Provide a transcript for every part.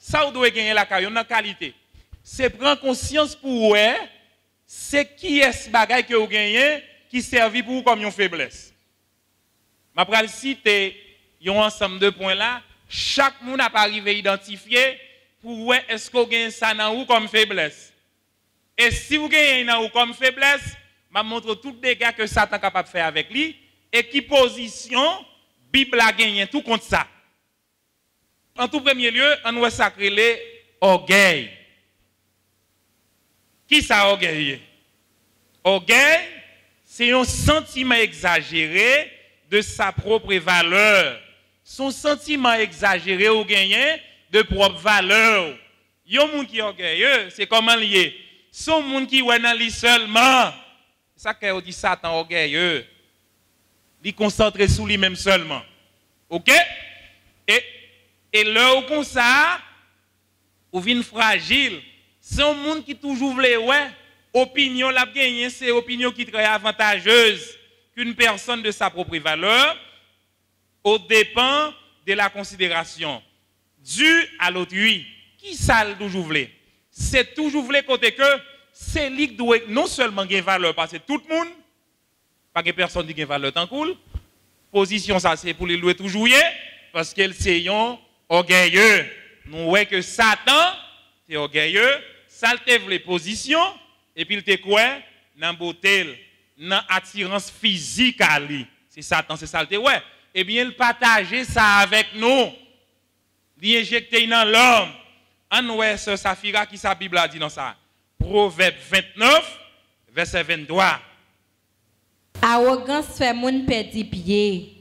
ça vous doit gagner la carrière, une qualité. C'est prendre conscience pour vous, c'est qui est ce bagage que vous gagnez qui servi pour vous comme une faiblesse. Je vais citer un ensemble de points là. Chaque monde n'a pas arrivé à identifier pour vous est-ce que vous gagnez ça dans vous comme faiblesse. Et si vous gagnez dans vous comme faiblesse, je montre tous les dégâts que Satan est capable de faire avec lui et qui position Bible a gagné tout contre ça. En tout premier lieu, on doit sacrer l'orgueil. Qui ça orgueil? Orgueil, c'est un sentiment exagéré de sa propre valeur. Son sentiment exagéré ou gagné de propre valeur. Il y a un monde qui est orgueilleux, c'est comment lié. Son monde qui est dans lui seulement. C'est ça qu'on dit Satan orgueilleux. Il est concentré sur lui-même seulement. OK? Et là où comme ça, ou vient fragile, c'est un monde qui toujours voulait, ouais, opinion la gagné, c'est opinion qui est très avantageuse qu'une personne de sa propre valeur, au dépend de la considération due à l'autrui. Qui ça le toujours voulait? C'est toujours voulait côté que c'est lui qui doit non seulement gagner valeur, parce que tout le monde, pas que personne qui gagne valeur tant cool, position ça c'est pour les louer toujours, parce qu'elle c'est orgueilleux. Nous voyons que Satan, c'est orgueilleux, ça te voulait position, et puis il te quoi? Dans beauté, dans attirance physique à lui. C'est Satan, c'est ça le te ouais. Eh bien, il partageait ça avec nous. Il injectait dans l'homme. En ouais, ce Saphira qui sa Bible a dit dans ça. Proverbe 29, verset 23. Arrogance fait moun perdre pied.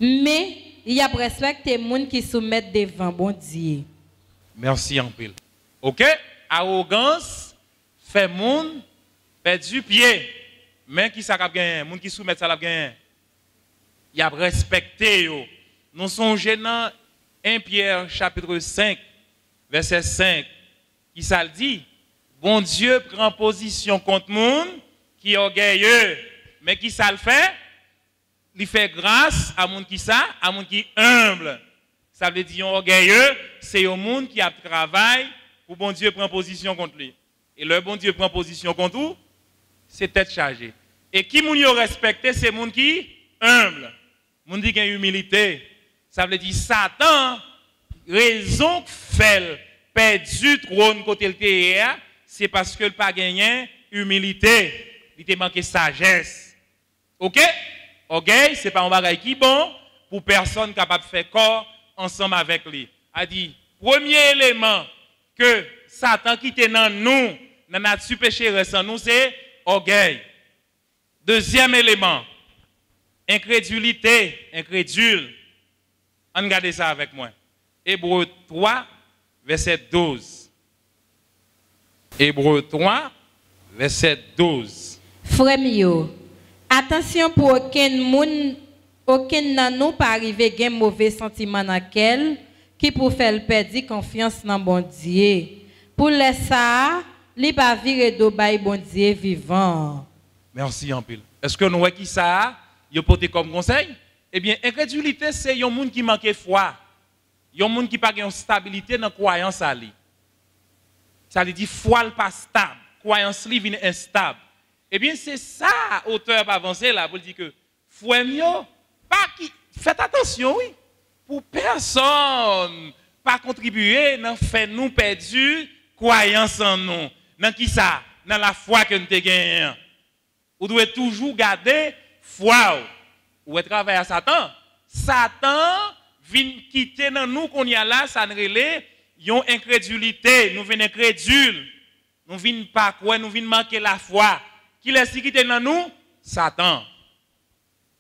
Mais il y a respecté moun qui soumettent devant bon Dieu. Merci en pile. OK? Arrogance fait moun perdre pied. Mais qui ça a gagné? Moun qui soumet ça a gagné. Il a respecté yo. Nous songeons dans 1 Pierre chapitre 5 verset 5 qui ça le dit, bon Dieu prend position contre monde qui est orgueilleux, mais qui ça le fait? Il fait grâce à monde qui ça, à monde qui est humble. Ça veut dire orgueilleux, c'est un monde qui a travail pour bon Dieu prend position contre lui. Et le bon Dieu prend position contre vous, c'est tête chargée. Et qui moun yo respecté, c'est monde qui humble. Moun dit qu'il y a humilité. Ça veut dire Satan, raison fait perdu trône côté le terre, c'est parce que il pas gagné humilité, il te manqué sagesse. OK? Orgueil, c'est pas un bagage qui bon pour personne capable de faire corps ensemble avec lui. A dit premier élément que Satan qui était dans nous, dans notre péché récent nous c'est orgueil. Deuxième élément, incrédulité, incrédule. Regardez ça avec moi. Hébreux 3, verset 12. Hébreux 3, verset 12. Frère mio, attention pour aucun nan nous pas arriver gen mauvais sentiment dans quel qui pour faire perdre confiance dans bon Dieu. Pour laisser ça, li pas virer do bay bon Dieu vivant. Merci en pile. Est-ce que nous voyons qui ça yo porté comme conseil? Eh bien, incrédulité c'est un monde qui manque foi. Il y a un monde qui n'a pas de stabilité dans la croyance à lui. Ça veut dire foi n'est pas stable, croyance est instable. Eh bien, c'est ça, auteur pas avancé là, pour dire que foi mieux, pas qui. Faites attention, oui, pour personne pas contribuer dans fait nous perdu croyance en nous. Dans qui ça? Dans la foi que nous avons gagnée. Vous devez toujours garder foi. Ou travailler à Satan. Satan vient quitter dans nous qu'on y a là, ça nous relève, yon incrédulité, nous venons incrédules. Nous venons pas quoi, nous venons manquer la foi. Qui laisse quitter dans nous? Satan.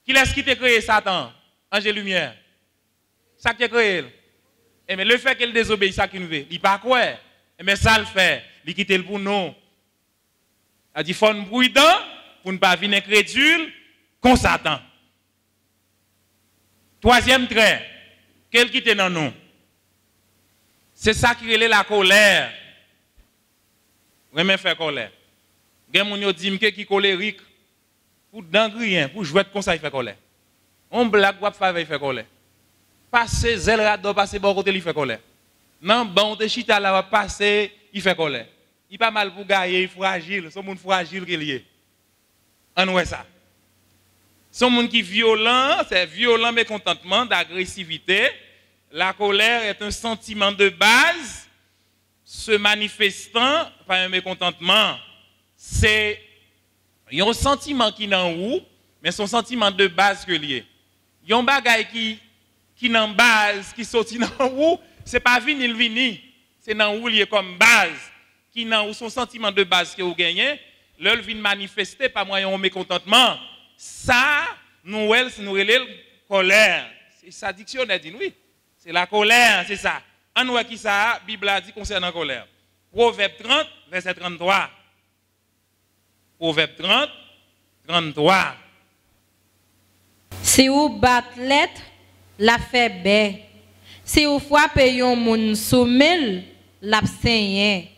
Qui laisse quitter créer Satan? Ange lumière. Ça qui est créé. Et mais le fait qu'il désobéit, ça qui nous veut. Il pas quoi. Et mais ça le fait. Il quitte le pour nous. Il dit faut nous prudent pour ne pas venir incrédule comme Satan. Troisième trait, quel qui était dans nous? C'est ça qui relève la colère. Vraiment faire colère. Gen moun yo dit qui colérique pour d'angrien, pour jouer comme ça il fait colère. On blague ou faire colère. Passer zèle rado, passer bon côté il fait colère. Non, bon, de chita là va passer, il fait colère. Il pas mal pour gagner, il est fragile, c'est un monde fragile qu'il est. On voit ça. C'est un monde qui est violent, c'est violent mécontentement, d'agressivité. La colère est un sentiment de base se manifestant par un mécontentement. C'est un sentiment qui est en haut, mais son sentiment de base que lié. Il y a un bagage qui est en base, qui sortit en haut, c'est pas vini, c'est en haut lié comme base, qui est en haut, son sentiment de base que vous gagnez, l'œil vient manifester par moyen de mécontentement. Ça, nous relève colère. C'est ça, dictionnaire dit oui. C'est la colère, c'est ça. En nous, qui ça, la Bible a dit concernant la colère. Proverbe 30, verset 33. Proverbe 30, 33. Si vous battez, la fait bé. Si vous frappez yon moun soumel, la saigne.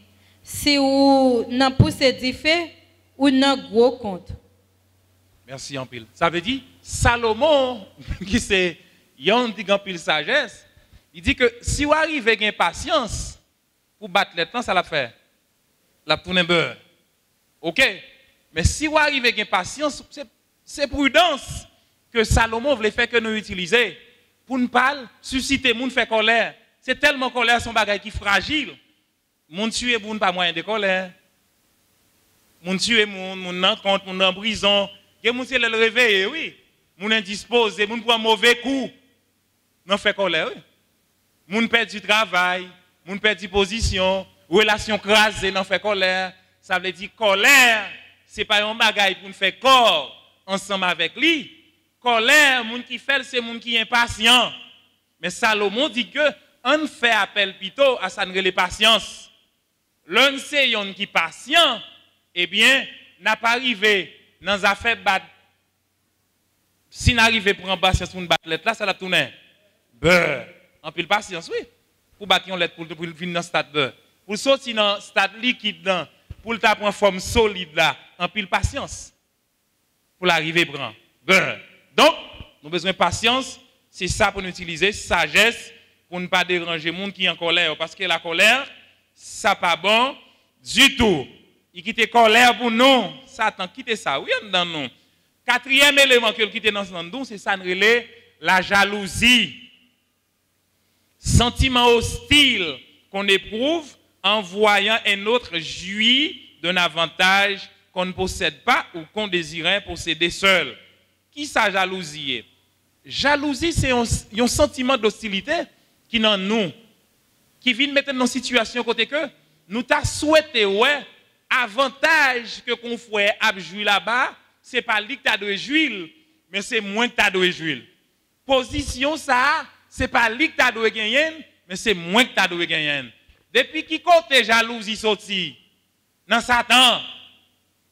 Si vous n'en poussez d'effet, ou n'en gros compte. Merci en pile. Ça veut dire, Salomon, qui c'est yon dit en pile sagesse, il dit que si vous arrivez avec patience, pour battre le temps, ça l'a fait. La tourne beurre. OK? Mais si vous arrivez avec patience, c'est prudence que Salomon voulait faire que nous utiliser pour ne pas susciter, moun fait colère. C'est tellement colère, son bagage qui est fragile. Moun tue, moun pas moyen de colère. Moun tue, moun nan compte, moun en prison. Moun c'est le réveil, oui. Moun indisposé, moun prend mauvais coup. Non fait colère, oui. Moun perd du travail, moun perd du position, relation crasée, non fait colère. Ça veut dire colère, c'est pas un bagage pour nous faire corps ensemble avec lui. Colère, moun qui fait, c'est moun qui est impatient. Mais Salomon dit que on fait appel plutôt à ça les patience. L'un c'est yon qui patient, eh bien, n'a pas arrivé dans les affaires bad. Si n'arrive à prendre patience pour une battre là, ça la tourne. Beurre. En pile patience, oui. Pour battre une lettre pour venir dans le stade beurre. Pour sortir dans le stade liquide, pour prendre une forme solide là, en pile patience. Pour l'arriver prendre. Beurre. Donc, nous avons besoin de patience. C'est ça pour nous utiliser, sagesse, pour ne pas déranger les gens qui sont en colère. Parce que la colère, ça n'est pas bon du tout. Il quitte colère pour nous. Satan quitte ça. Oui, dans nous. Quatrième élément qu'il quitte dans nous, c'est ça, la jalousie. Sentiment hostile qu'on éprouve en voyant un autre jouir d'un avantage qu'on ne possède pas ou qu'on désirait posséder seul. Qui ça jalousie? Jalousie, c'est un sentiment d'hostilité qui est en nous, qui vient mettre dans une situation côté que nous t'a souhaité, ouais, avantage que qu'on fait à jouir là-bas, c'est pas lui que t'as de jouir, mais c'est moins que t'as de jouir. Position ça, c'est pas lui que t'as de gagner, mais c'est moins que t'as de gagner. Depuis qui côté jalousie sorti dans Satan,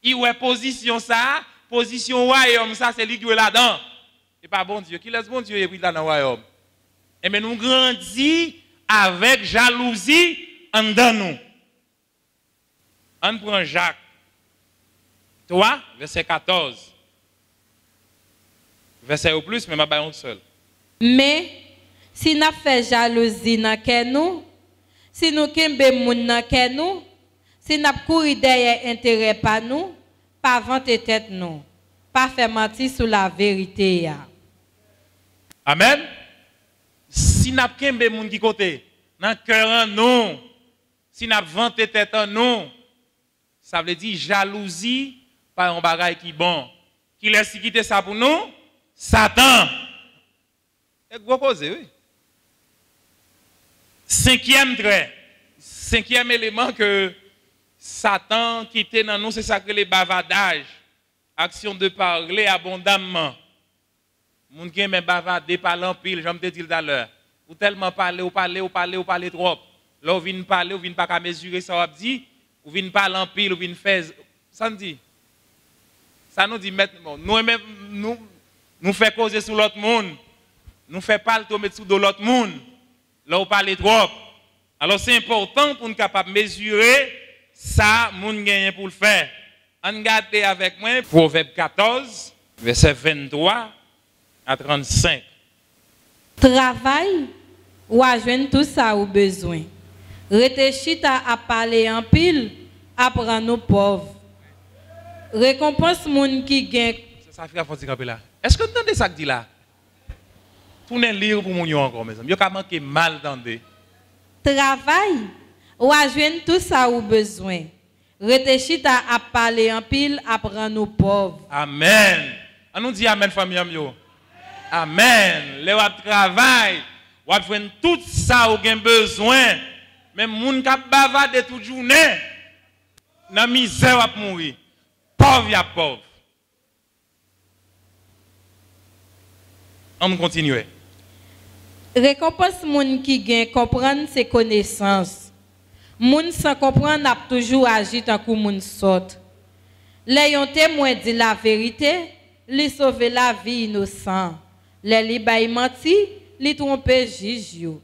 il ouais position ça, position royaume ça, c'est lui qui est là-dedans. C'est pas bon Dieu. Qui laisse bon Dieu et puis là dans le royaume. Et mais nous grandissons avec jalousie en dedans nous. On prend Jacques 3, verset 14. Verset au plus, mais ma baille seul. Mais si nous faisons jalousie dans nous, si nous kembe moun dans nous, si nous courons derrière intérêt par nous, pas vanter tête nous, pas faire mentir sur la vérité. Amen. Si nous kembe moun qui côté, dans cœur en nous, si nous vanter tête en nous, ça veut dire jalousie par un bagage qui bon. Qui laisse quitter ça pour nous? Satan. Et gros cause, oui. Cinquième trait, cinquième élément que Satan quitte dans nous, c'est ça que les bavardages, action de parler abondamment. Moun qui aime bavarder, parler en pile, j'aime te dire tout à l'heure. Ou tellement parler, ou parler trop. Là, vous venez parler, vous venez pas mesurer ça, vous dit, vous venez parler en pile, vous venez faire. Ça nous dit. Ça nous dit, nous fait causer sur l'autre monde. Nous fait parler tomber sous de l'autre monde. Là, vous parlez trop. Alors, c'est important pour nous capables de mesurer ça, moun gagne pour le faire. Regardez avec moi, Proverbe 14, verset 23 à 35. Travail ou à joindre tout ça au besoin. Rétéchita à parler en pile, apprend nous pauvres. Récompense moun qui gagne. Ça fait un petit là. Est-ce que vous entendez ça que dit là? Tournez lire pour mon encore, mes amis. Vous avez manqué mal d'entendre. Travail, ou a joindre tout ça ou besoin. Rétéchita à parler en pile, apprend nous pauvres. Amen. On nous dit amen, famille. Amen. Les wap travail, wap joindre tout ça ou gen besoin. Même moun k'ap bavade toute journée, dans misère wap mourir. Pauvre ya pauvre. On continue. Récompense moun qui gagne comprendre ses connaissances. Moun sans comprendre a toujours agi tant que moun sort. Les yon témoin dit la vérité, li sauver la vie innocent. Les li bay menti, li tromper juge yo.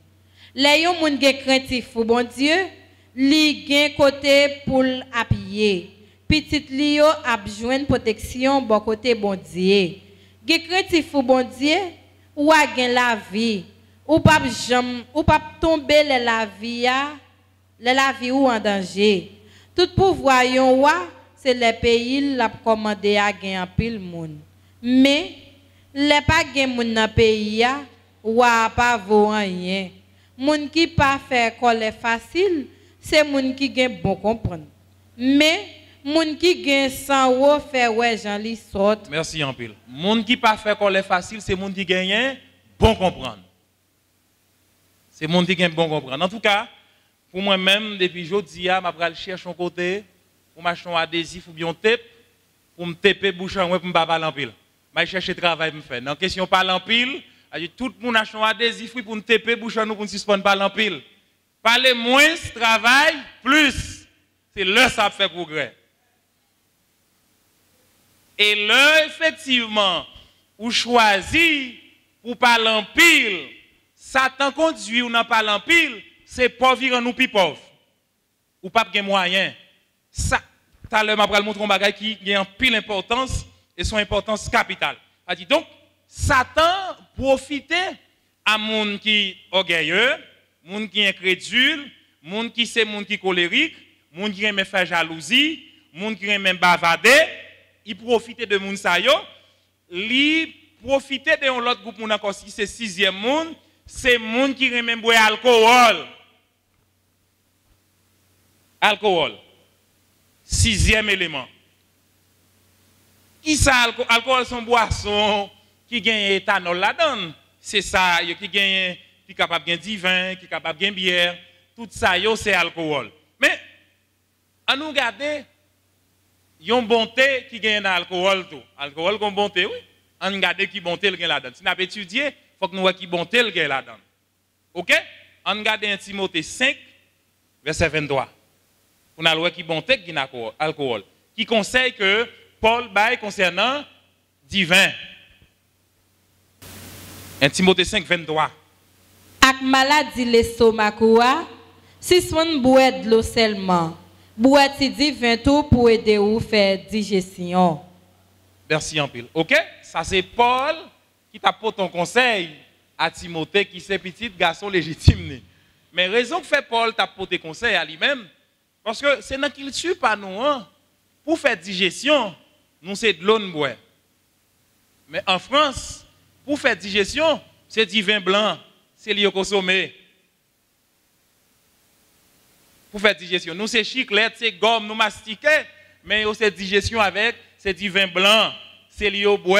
Les yon moun gen craintif pour bon Dieu, li gen côté pour appuyer. Petit li yo ap joine protection bon côté bon Dieu. Gen craintif pour bon Dieu, ou a gen la vie, ou pas jam, ou pas tomber la vie ou en danger. Tout pouvoir yon wa, c'est les pays l'a commandé à gen en pile moun. Mais les pas gen moun dans pays ya, wa pas vaut rien. Moun qui pas faire coller facile, c'est moun qui gen bon comprendre. Mais moun qui gen sans ou faire ouais Jean li sort. Merci en pile. Moun qui pas faire coller facile, c'est moun qui gagne bon comprendre. C'est moun qui gagne bon comprendre. En tout cas, pour moi-même, depuis jeudi, je vais chercher un côté pour m'acheter un adhésif ou bien un tape pour me taper bouche en pour me parler en pile. Je vais chercher travail pour me faire. Dans la question parler en pile, tout le monde achète un adhésif pour me taper bouche en pour me suspendre parler en pile. Parler moins, travail plus. C'est là ça fait progrès. Et là, effectivement, ou choisi pour parler en pile, Satan conduit ou n'a pas en pile, c'est pauvre nous plus pauvres. Ou pas de moyens. Ça, tout à l'heure, je vais montrer un bagage qui a une pile importance et son importance capitale. Donc, Satan profite à moun qui orgueilleux, moun qui incrédule, moun qui c'est moun qui colérique, moun qui aime faire jalousie, moun qui aime bavader, il profite de moun sa yo, li profite de un autre groupe moun encore si c'est sixième moun, c'est moun qui aime boire alcool. Alcool. Sixième élément. Qui ça alcool son boisson qui gagne éthanol là-dedans. C'est ça qui gagne qui capable gagne du vin, qui capable gagne bière, tout ça yo c'est alcool. Mais à nous regarder yon bonté qui gagne dans alcool tout. Alcool comme bonté oui. On regarde qui bonté le gagne là-dedans. Si n'a pas étudié, faut que nous voyons qui bonté le gagne là-dedans. OK? On regarde 1 Timothée 5 verset 23. On a le qui bonté qui n'a alcool. Qui conseille que Paul baille concernant divin. 1 Timothée 5 23. Ak maladie l'estomac si son boit de l'eau seulement. Boit si divin tout pour aider ou faire digestion. Merci en pile. OK? Ça c'est Paul qui t'a porté ton conseil à Timothée qui c'est petit garçon légitime. Mais raison que fait Paul t'a porté conseil à lui-même parce que c'est dans qu'il tue pas nous hein, pour faire digestion, nous c'est de l'eau boire. Mais en France, pour faire digestion, c'est du vin blanc, c'est lié consommer. Pour faire digestion, nous c'est chiclette, c'est gomme, nous mastiquer, mais c'est digestion avec, c'est du vin blanc, c'est lié au bois.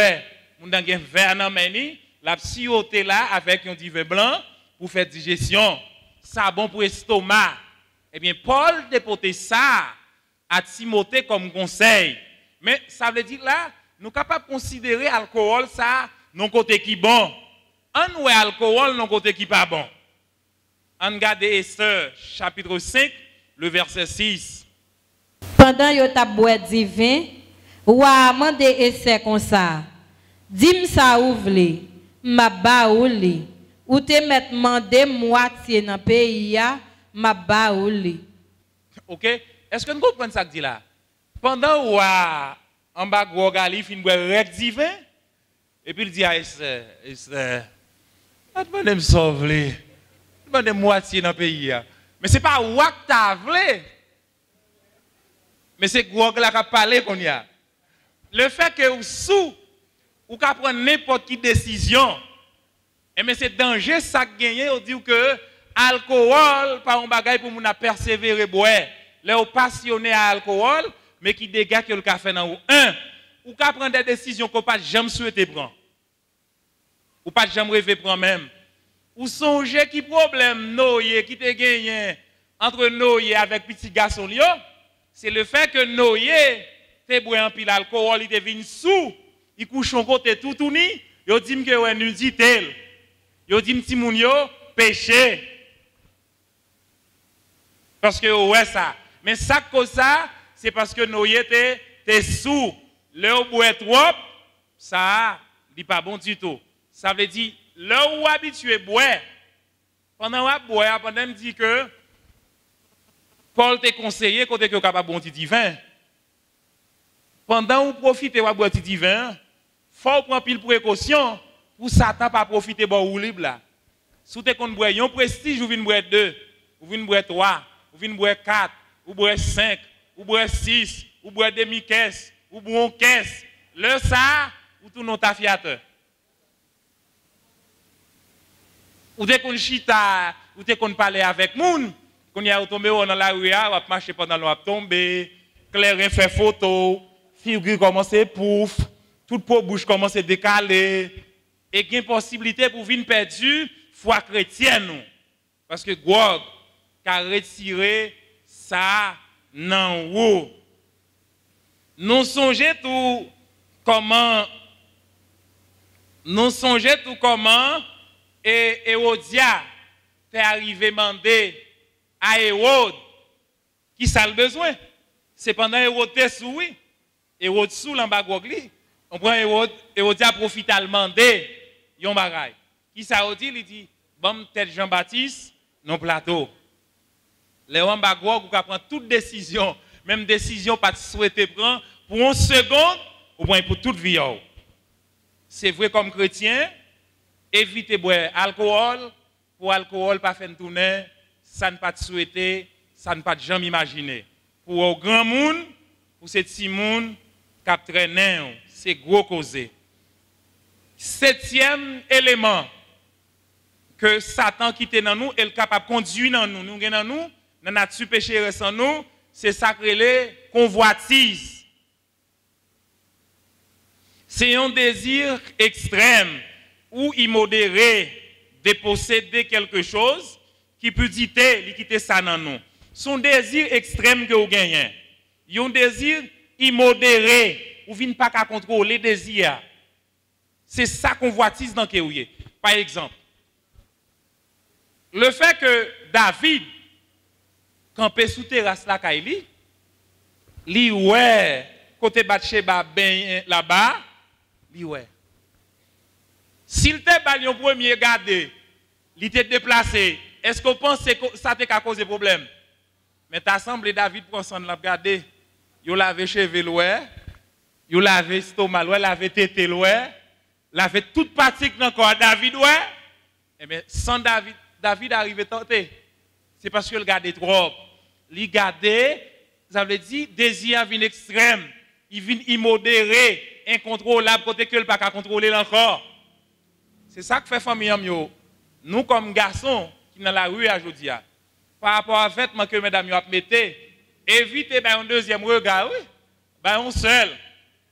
Nous avons un verre dans meni, la psyoté là avec un du vin blanc pour faire digestion. Ça bon pour l'estomac. Eh bien, Paul déportait ça à Timothée comme conseil. Mais ça veut dire là, nous sommes capables de considérer l'alcool, ça, non côté qui bon. On ouais alcool, non côté qui pas bon. On regarde Esther, chapitre 5, le verset 6. Pendant que tu as boire du vin, ou a demandé Esther comme ça. Dis-moi ça ouvre, ma ba ouli. Ou te met mandé moitié dans le pays, ma ba ouli. OK? Est-ce que nous comprenons ça que dit là? Pendant ou en bas gros gali fin boire rek divin et puis il dit à Esther, demandez me sauver. Demandez moitié dans le pays. Mais ce n'est pas Wak ta vle. Mais c'est Gwog la qui a parlé qu'on y a. Le fait que ou sous, ou qu'à prendre n'importe quelle décision, et mais c'est danger ça gagner, on dit que alcool, pas un bagage pour nous persévérer boire. Là, on passionné à alcool, mais qui dégage que le café dans ou un, ou qu'à prendre des décisions qu'on pas jamais souhaité prendre. Ou pas jamais rêvé prendre même. Ou songer qui problème noyé qui te gagné entre noyé avec petit garçon lio, c'est le fait que noyé te boit un pile alcool, il te vient sous, il couche son côté tout ni, yo dit que ouais nudité. Yo dit petit moun yo péché. Parce que ouais ça. Mais ça cause ça, c'est parce que noyé te sous. Le boit trop, ça n'est pas bon du tout. Ça veut dire là où habitué à boire, pendant que boire, pendant que dit que Paul t'a conseillé quand tu es capable de boire un petit vin. Pendant que profitez de boire un petit vin, il faut prendre pile précaution pour Satan pas profiter de boire libre là. Si tu es qu'on boire un prestige, ou vient boire 2, ou vient boire 3, ou vient boire 4, ou boire 5, ou boire 6, ou boire demi-caisse, ou boire une caisse. Le ça, ou tout non ta fiateur. Ou dès qu'on chita, ou dès qu'on parle avec moun, qu'on y a tombé dans la rue, on va marcher pendant l'on a tombé, clairin fait photo, figure commence à pouf, toute peau bouche commence à décaler, et il y a une possibilité pour venir perdu foi chrétienne. Parce que Gwog a retiré ça non haut. Nous songeons tout comment et Hérodia t'est arrivé demander à Hérode qui ça le besoin. C'est pendant Hérode t'est sous oui. Hérode sous l'ambagogli. On prend Hérodia profite à demander yon bagay. Qui ça dit il dit bon tête Jean-Baptiste non plateau. Les ambagog ou prend toute décision, même décision pas souhaiter prendre pour une seconde ou bien pour toute vie. C'est vrai comme chrétien, évitez boire alcool, pour alcool pas faire tourner, ça ne pas souhaiter, ça ne pas jamais imaginer. Pour au grand monde, pour ces petits monde qui traînent, c'est gros causé. 7e élément que Satan qui est dans nous, est capable de conduire dans nous, nous dans nous, dans notre péché restant nous, c'est sacré les convoitises. C'est un désir extrême ou immodéré de posséder quelque chose qui peut quitter ça dans nous. Son désir extrême que vous gagnez. Il y a un désir immodéré ou vous ne pas contrôler le désir. C'est ça qu'on convoitise dans que vous. Par exemple, le fait que David campait sous terrasse la Kaili, li ouais côté Bathsheba ben là-bas, li ouais. S'il te bali un premier gardé, il était déplacé, est-ce qu'on pense que ça t'a causé problème? Mais t'as semblé David prend son la garder, yo lavé cheveux loin, yo lavé stomac loin, lavé tête loin, lavé toute partie dans corps David ouais. Eh bien sans David arrive tenté. C'est parce que le gardait trop. Il gardait, ça veut dire désir vient extrême, il vient immodéré, incontrôlable côté que le pas qu'à contrôler encore. C'est ça que fait famille amio. Nous comme garçons qui dans la rue aujourd'hui par rapport à vêtements que mesdames yo mettez, évitez un deuxième regard, oui. Un seul.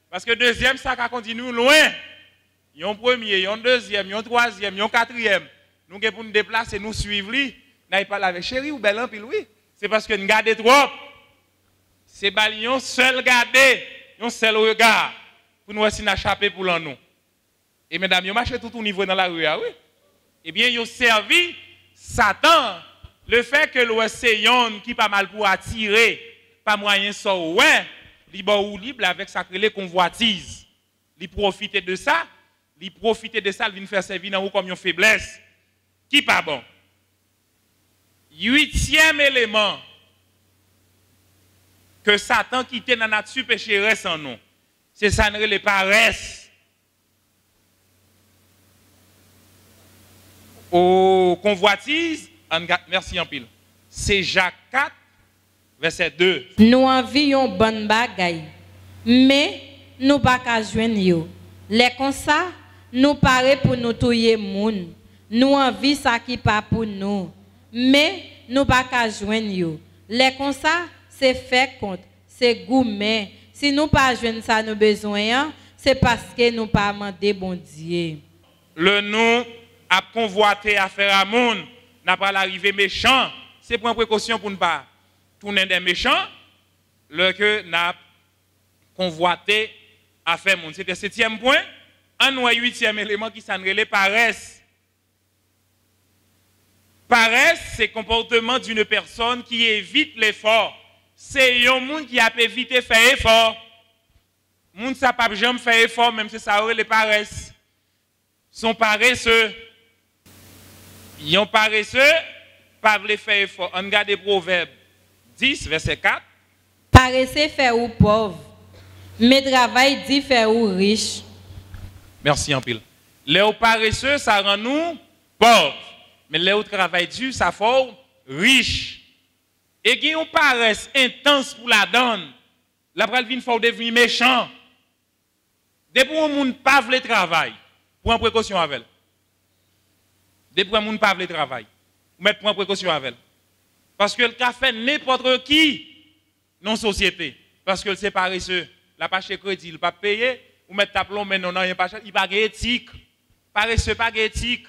Parce que deuxième ça va continuer loin. Yon premier, yon deuxième, yon troisième, yon quatrième. Nous pour nous déplacer, nous suivre lui, n'aille pas avec chérie ou belle en pile oui. C'est parce que nous gardons trop. C'est yon seul garder, yon seul regard pour nous essayer d'échapper pour nous. Et mesdames, yon marche tout au niveau dans la rue oui. Eh bien, yon servi Satan le fait que l'océan qui pas mal pour attirer pas moyen so ouais, libre ou libre avec sacré convoitise. Il profite de ça, il vient faire servir dans comme une faiblesse. Qui pas bon. 8e élément que Satan qui était dans notre péché reste en nous. C'est ça les paresses. Aux convoitises, merci en pile. C'est Jacques 4, verset 2. Nous envions bonne bagaille, mais nous pas qu'à joindre yo. Les comme ça, nous paraît pour nous touyer moun. Nous envie ça qui pas pour nous, mais nous pas qu'à joindre yo. Les comme ça, c'est fait compte, c'est gourmet. Si nous pas joindre ça nous besoin, c'est parce que nous pas demandé bon Dieu. Le nous a convoité à faire à moun, n'a pas l'arrivée méchant. C'est pour une précaution pour ne pas tourner des méchants. Le que n'a convoité à faire moun. C'était le 7e point. Un ou 8e élément qui s'en relève paresse. Paresse, c'est le comportement d'une personne qui évite l'effort. C'est un monde qui a évité faire effort. Moun sa pas jamais faire effort, même si ça aurait les paresses. Sont paresseux. Ils ont paresseux, pas voulu faire effort. On regarde Proverbe 10, verset 4. Paresseux faire ou pauvre, mais travail dit faire ou riche. Merci en pile. Les paresseux, ça rend nous pauvres. Mais les travail dur, ça fait riche. Et qui ont paresse intense pour la donne. La pral vin faut devenir méchant. Depuis un monde pas veut travail, prends précaution avec elle. Depuis un monde pas veut travail, mettre prends précaution avec elle. Parce que le café n'importe qui dans société parce que c'est paresseux, la pas chez crédit, il pas payer ou mettre ta plomb mais non il pas éthique. Paresseux pas éthique.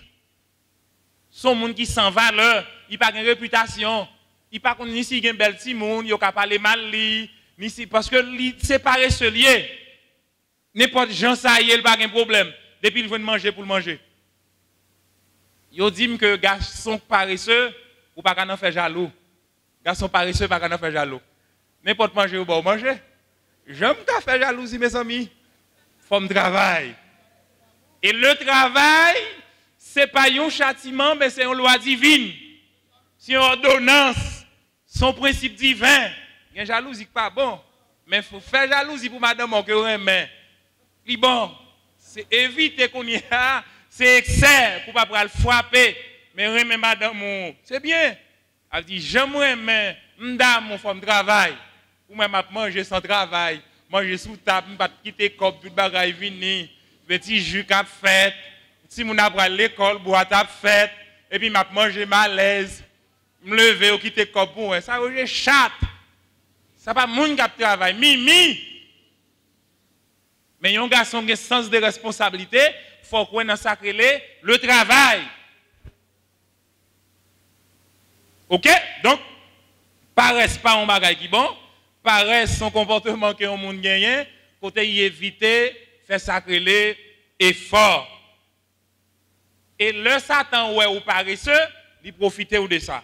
Son monde qui sans valeur, il pas de réputation, il pas ni si gen bel ti moun, il pas parler mal li, ni si parce que c'est paresseux lié. N'importe gens ça y est, il pas de problème. Depuis il veut manger pour le manger. Yo dit que garçon paresseux ou pas qu'en faire jaloux. Garçon paresseux pas qu'en faire jaloux. N'importe manger ou bon manger. J'aime ta faire jalousie mes amis. Faut me travail. Et le travail c'est pas un châtiment mais c'est une loi divine. C'est une ordonnance, son principe divin. Il y a jalousie pas bon, mais faut faire jalousie pour madame que remet. Li bon, c'est éviter qu'on y a, c'est excès pour pas le frapper, mais remet madame, c'est bien. Elle dit j'aimerais mais m'dame mon femme travail. Ou même manger sans travail, manger sous table, pas quitter cop tout bagaille vini, petit jus qu'a fait, si mon après l'école boire t'a fait et puis m'a manger malaise, me lever ou quitter cop pour ça je chatte. Ça pas moun qui travail, mimi. Mais un garçon qui a un sens de responsabilité, il faut qu'on ait sacré le travail. Ok? Donc, paresse pas un bagage qui bon, paresse son comportement que un monde gagne, côté y éviter, faire sacré effort. Et le Satan ouais ou paresseux, il profite de ça.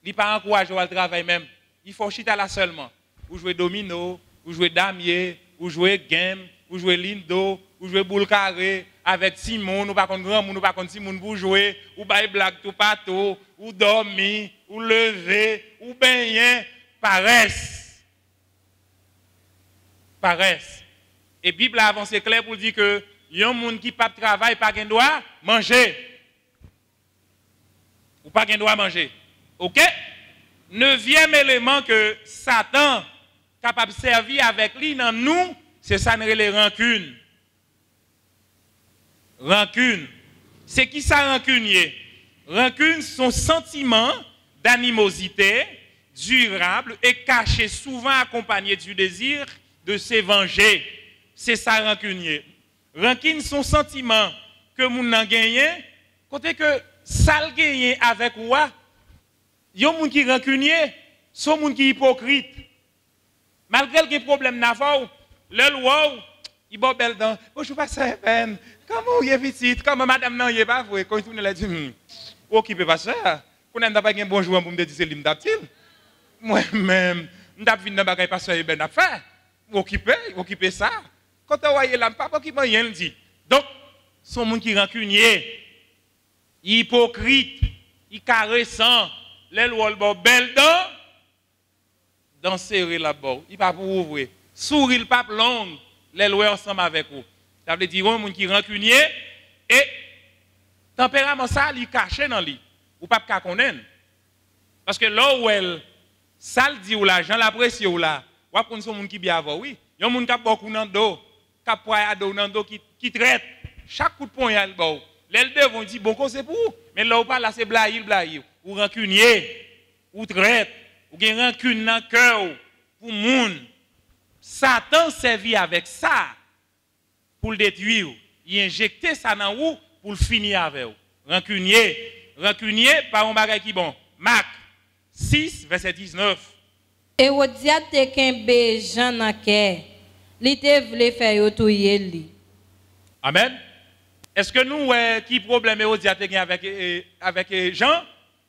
Il pas encourager au travail même. Il faut chiter là seulement. Ou jouer domino, ou jouer damier, ou jouer game, ou jouer lindo, ou jouer boule carré avec Simon, ou pas contre grand monde, ou pas contre Simon pour jouer, ou bailler blague tout partout, ou dormir, ou lever, ou baigner, paresse. Paresse. Et Bible a avancé clair pour dire que yon monde qui pas travail pas gen droit manger. Ou pas gen droit manger. OK? 9e élément que Satan capable de servir avec lui dans nous, c'est ça les rancunes. Rancune. C'est qui ça rancunier? Rancune, son sentiment d'animosité durable et caché, souvent accompagné du désir de se venger. C'est ça rancunier. Rancune, son sentiment que moun nan gagné, côté que ça le gagné avec quoi? Yon moun qui rancunier, son moun qui hypocrite. Malgré le problème n'avons, le loi, il bon bel dent. Bonjour pasteur Ben. Comment vous êtes petite? Comment madame non y est pas vrai? Quand il tourne là dit occupé pasteur. Pour n'a pas un bonjour pour me dire c'est lim d'aptil. Moi même, m't'a vinn dans bagay pasteur Ben a fait. Occupé ça. Quand tu voyez là pas qui rien dit. Donc son monde qui rancunier, hypocrite, il caressant, les lois bon bel dent. Dans serrer là-bas, il pas pour ouvrir. Sourire pas long, les lois ensemble avec vous. Ça veut dire un monde qui rancunier et tempérament ça il caché dans lui. Ou pas qu'à connaître. Parce que là où elle, ça le dit ou là, Jean l'apprécie ou là, ou après son monde qui bien avant, oui. Il y a un monde qui a beaucoup dans le dos, qui a poids dans le dos, qui traite. Chaque coup de poing, il y a le bon. Les deux vont dire, bon, c'est pour vous. Mais là où pas, là, c'est blaïr. Ou rancunier, ou traite, ou gen rancune dans le cœur, pour le monde. Satan servi avec ça pour le détruire. Il injecte ça dans vous pour le finir avec vous. Rancunier, par un bagage qui bon. Marc 6, verset 19. Hérodiade te kembe Jean nan kè. Li te vle fè yo touye li. Amen. Est-ce que nous, qui problème Hérodiade te avec Jean?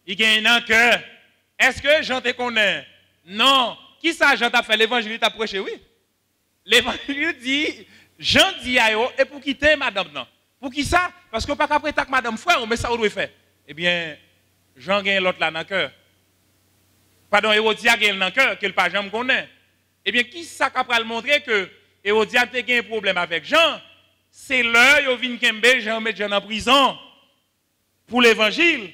Il gagne un cœur. Est-ce que Jean te connaît? Non. Qui ça Jean t'a fait l'évangile t'a prêché? Oui. L'évangile dit, Jean dit à eux, et pour quitter madame non. Pour qui ça? Parce que pas qu'après que madame frère, mais ça on doit faire. Eh bien, Jean gagne l'autre là dans le cœur. Pardon, Hérodiade gagne dans le cœur, que le pas Jean me connaît. Eh bien, qui ça qui a montré que Hérodiade a un problème avec Jean? C'est l'heure, il vient Kembe, Jean met Jean en prison pour l'évangile.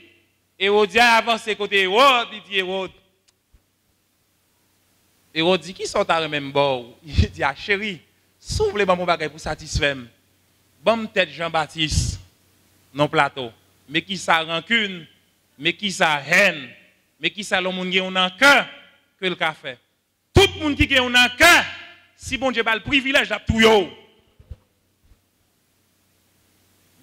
Hérodiade avance côté Hérode, il dit Hérode. Hérode dit qui sont à même bord? Il dit ah chérie, s'ouvre mon bagage pour satisfaire. Bon tête Jean-Baptiste non plateau. Mais qui ça rancune, mais qui ça haine, mais qui ça le monde qui ont un cœur que le café. Tout le monde qui a un cœur, si bon Dieu a le privilège de tout yo.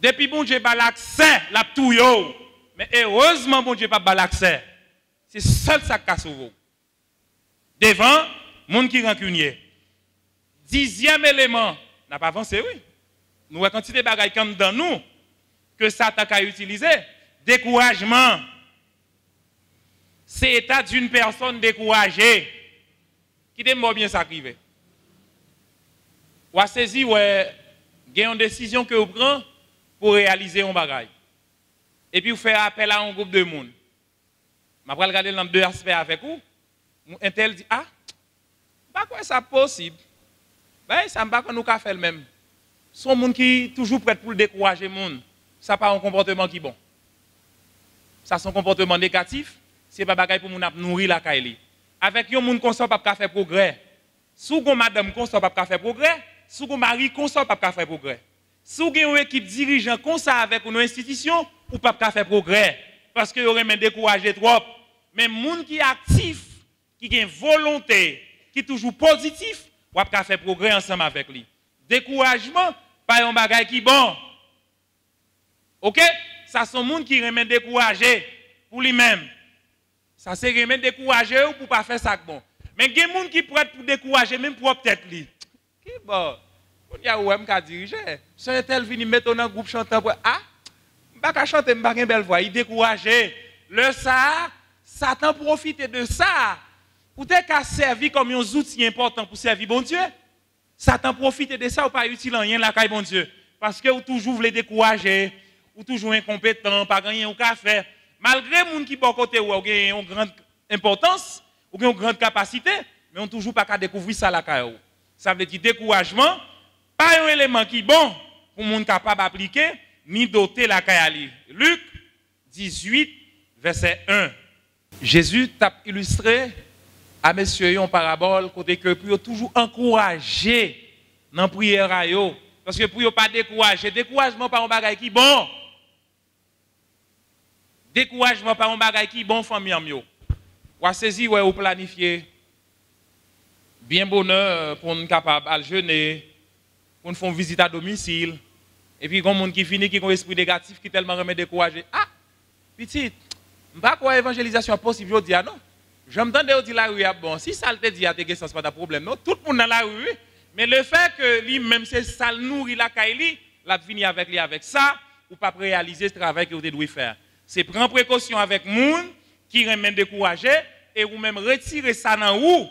Depuis bon Dieu a l'accès, la tout yo. Mais heureusement bon Dieu pas l'accès. C'est seul ça qui a sauvé. Devant, monde qui rancunier. 10e élément, n'a pas avancé, oui. Nous avons quantité de bagailles comme dans nous, que Satan a utilisé. Découragement. C'est l'état d'une personne découragée qui est bien sacrifié. Ou a saisi, ouais, il y a une décision que vous prenez pour réaliser un bagage. Et puis vous faites appel à un groupe de monde. Je vais regarder dans deux aspects avec vous. Un tel dit, ah, pas quoi ça possible. Ben, ça ne va pas nous faire le même. Son monde qui est toujours prêt pour le décourager le monde. Ça pas un comportement qui est bon. Ça c'est un comportement négatif. C'est pas bagaille pour nous nourrir la caille. Avec un monde constant pas faire progrès. Si vous madame constant pas faire progrès, si vous mari constant pas faire progrès. Si vous avez une équipe dirigeant comme ça avec une institution, ou pas faire progrès parce que vous aurez découragé trop. Mais monde qui est actif, qui a une volonté, qui est toujours positif, ou pas faire progrès ensemble avec lui. Découragement, pas un bagage qui est bon. OK? Ça sont monde qui remet découragé pour lui-même. Ça c'est remet découragé ou pour pas faire ça bon. Mais il y a des gens qui prêtent pour décourager même pour peut-être lui. Qui bon? Il y a où qui dirige. Si un tel vient mettre dans un groupe chantant pour ah, pas chanter pas une belle voix, il découragé. Le ça, Satan profite de ça. Ou t'es qu'à servir comme un outil important pour servir bon Dieu. Satan profite de ça ou pas utile rien la caille bon Dieu parce que vous toujours voulez décourager, ou toujours incompétent, pas gagner au café. Malgré les gens qui bon côté ou ont une grande importance, ou une grande capacité, mais on toujours pas qu'à découvrir ça la caille. Ça veut dire découragement, pas un élément qui est bon pour les gens capables d'appliquer ni doter la caille. Luc 18 verset 1. Jésus t'a illustré à messieurs en parabole côté que pour toujours encourager dans prière à yo parce que pour pas décourager, découragement par un bagage qui bon. Découragement par un bagage qui bon famille en yo. Ou saisir ou planifier bien bonheur pour nous capable à jeûner, pour nous faire une visite à domicile et puis quand monde qui finit qui a un esprit négatif qui tellement remet découragé. Ah, petit, pas quoi évangélisation possible je dis non. J'entends dire la rue bon, si ça te dit à tes questions, c'est pas de problème. Non, tout le monde dans la rue, mais le fait que lui même c'est ça nourrit la caille, la finit avec lui avec ça ou pas réaliser ce travail que vous devez faire. C'est prendre précaution avec monde qui remet découragé et ou même retirer ça dans vous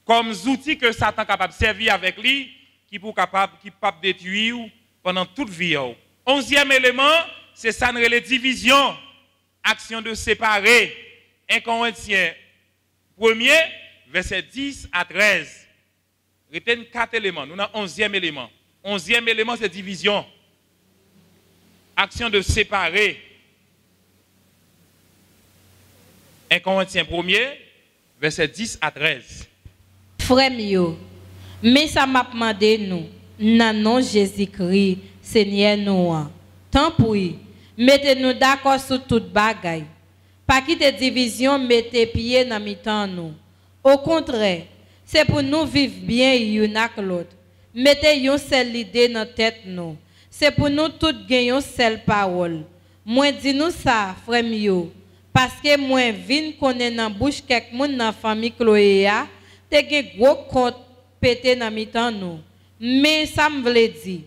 comme outil que Satan est capable de servir avec lui qui pour capable détruire pendant toute vie. 11e élément, c'est ça les divisions, action de séparer. 1 Corinthiens 1er, verset 10 à 13. Retenez 4 éléments. Nous avons 11e élément. 11e élément, c'est division. Action de séparer. 1 Corinthiens 1er, verset 10 à 13. Frère mio, mais ça m'a demandé nous, nan non Jésus-Christ, Seigneur nous. Tant pis, mettez-nous d'accord sur toute bagaille. Pas quitter division, mettez pied dans mi-temps nous. Au contraire, c'est pour nous vivre bien l'un avec l'autre. Mettez une seule idée dans la tête nous. C'est pour nous tous gagner une seule parole. Moi dis nous ça, frère mio, parce que moi vinn connaît dans bouche quelques monde dans famille Chloéa, te gen gros compte pété dans mi-temps nous. Mais ça me veut dire,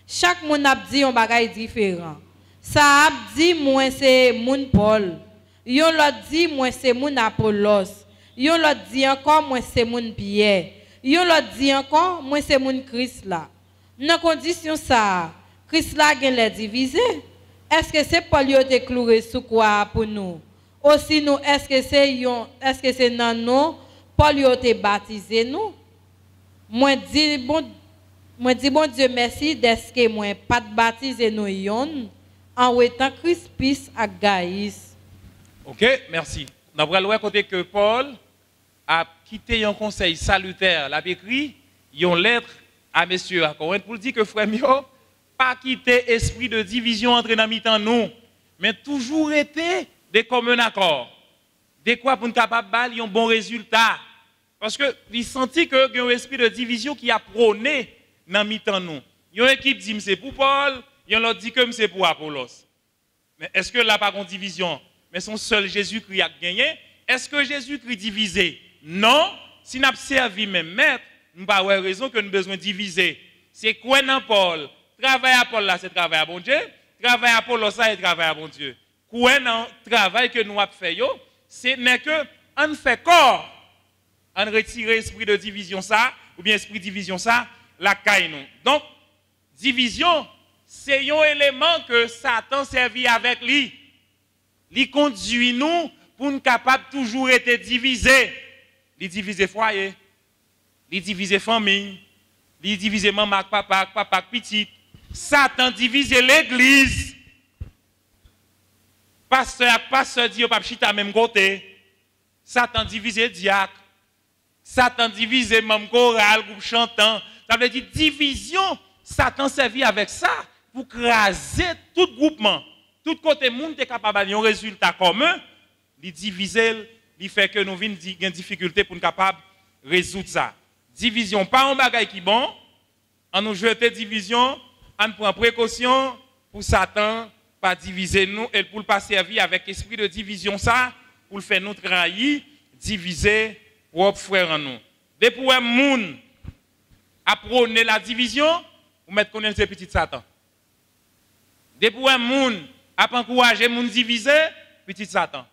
chaque monde a dit un bagage différent. Ça a dit moi c'est moun Paul. Yon l'autre dit moi c'est moun Apollos. Yon l'autre dit encore moi c'est moun Pierre. Yon l'autre dit encore moi c'est moun Christ là. Dans condition ça, Christ là gen les divisé. Est-ce que c'est Paul qui a cloué sous quoi pour nous? Aussi nous est-ce que c'est non nous Paul qui a baptisé nous? Moi dis bon Dieu merci d'est-ce que moi pas baptisé nous yon en étant Crispus à Gaïs. OK, merci. Nous avons côté que Paul a quitté un conseil salutaire, l'a écrit une lettre à messieurs à Corinthe pour dire que frère mio pas quitter esprit de division entre dans mi-temps nous, mais toujours été de commun accord. De quoi pour nous capable de un bon résultat. Parce que il senti que il y a un esprit de division qui a prôné dans mi-temps nous. Il y a une équipe dit c'est pour Paul, il y a l'autre dit que c'est pour Apollos. Mais est-ce que là pas une division? Mais son seul Jésus-Christ a gagné. Est-ce que Jésus-Christ divisé? Non. Si nous avons servi même maître, nous n'avons pas raison que nous avons besoin de diviser. C'est quoi dans Paul? Travail à Paul là, c'est travail à bon Dieu. Travail à Paul là, c'est travail à bon Dieu. Quoi dans le travail que nous avons fait, c'est que on fait corps. On retire l'esprit de division ça, ou bien esprit de division ça, la caille nous. Donc, division, c'est un élément que Satan servit avec lui. Il conduit nous pour nous capables toujours être divisés. Il divise foyer, il divise famille, il divise maman, papa, petit. Satan divise l'église. Pasteur dit pas chita même côté. Satan divise diacre. Satan divise même chorale, groupe chantant. Ça veut dire division. Satan servit avec ça pour craser tout groupement. Tout côté monde est capable d'avoir un résultat commun. Il divise, il fait que nous avons une difficulté pour nous capable de résoudre ça. Division, pas un bagage qui est bon. On nous jeter division, on prend précaution pour Satan pas diviser nous et pour ne pas servir avec esprit de division ça, pour le faire nous trahir, diviser propre frère en nous. Depuis un monde a prôné la division, vous mettez connaître ces petits Satan. Depuis un monde a encouragé monde diviser, petit Satan.